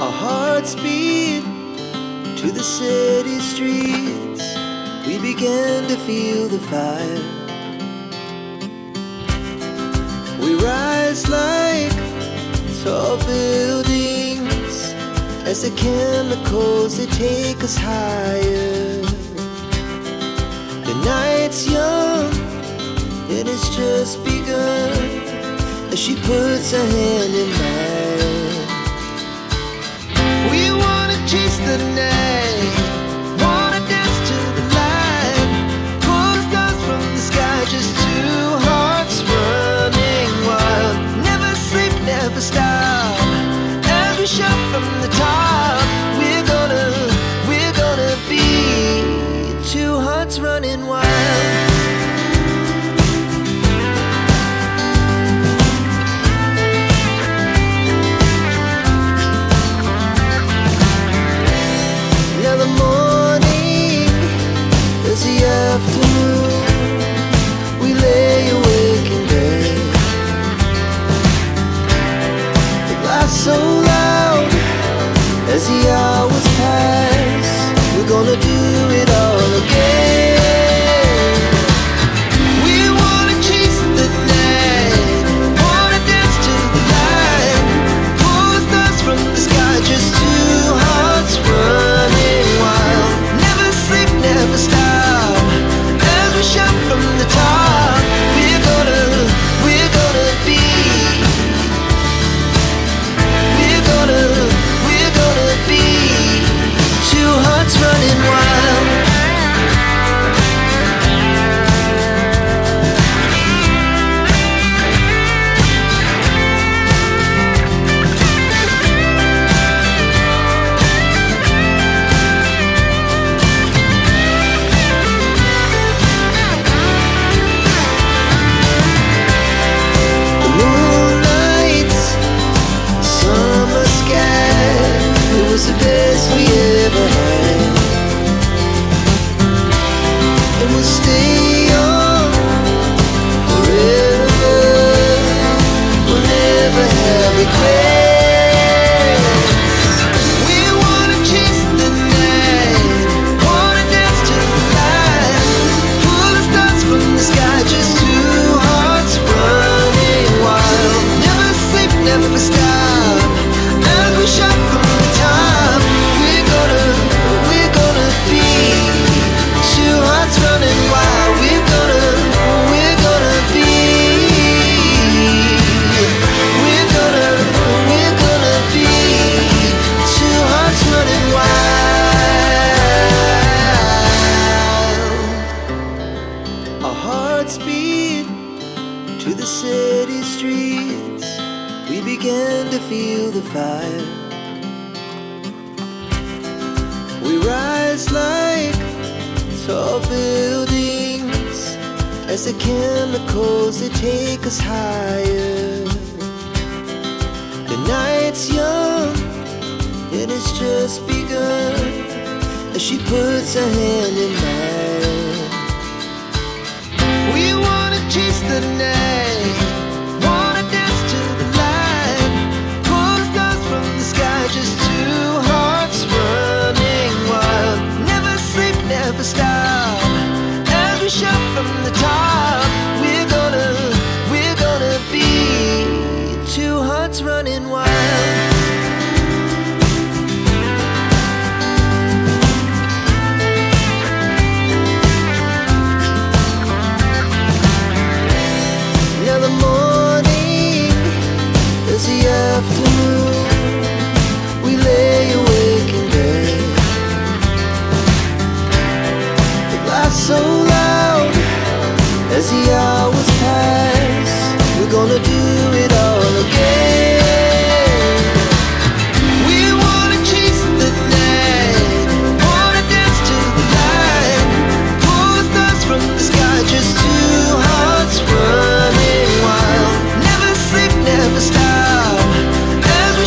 Our hearts beat to the city streets. We began to feel the fire. We rise like tall buildings as the chemicals, they take us higher. The night's young, it has just begun, as she puts her hand in mine. We wanna chase the night, wanna dance to the light, pull the stars from the sky, just two hearts running wild. Never sleep, never stop, as we shout from the top. We're gonna be two hearts running wild. Now the morning is the afternoon. We lay awake in bed. The laughs so loud as the hours pass. We're gonna do it all again. We wanna chase the night, wanna dance to the light, pull the stars from the sky, just two hearts running wild. Never sleep, never stop, as we shout from the top. We're gonna be, we're gonna be two hearts running wild. The moonlight, summer sky, it was the best we ever had. And we'll stay on forever. We'll never have regrets. We wanna chase the night, wanna dance to the light, pull the stars from the sky, just two hearts running wild. Never sleep, never stop, as we shout from the top. We're gonna be two hearts running wild. We're gonna be, we're gonna be two hearts running wild. Our hearts beat to the city streets. We began to feel the fire. We rise like tall buildings as the chemicals, they take us higher. The night's young, it has just begun, as she puts her hand in mine. We wanna chase the night, wanna dance to the light, pull the stars from the sky, just two hearts running wild. Never sleep, never stop, as we shout from the top. We're gonna be two hearts running wild. Now the morning is the afternoon. We lay awake in bed. The laughs so loud as the hours pass. We're gonna do it all again. We wanna chase the night, wanna dance to the light, pull the stars from the sky, just two hearts running wild. Never sleep, never stop, as we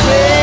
great.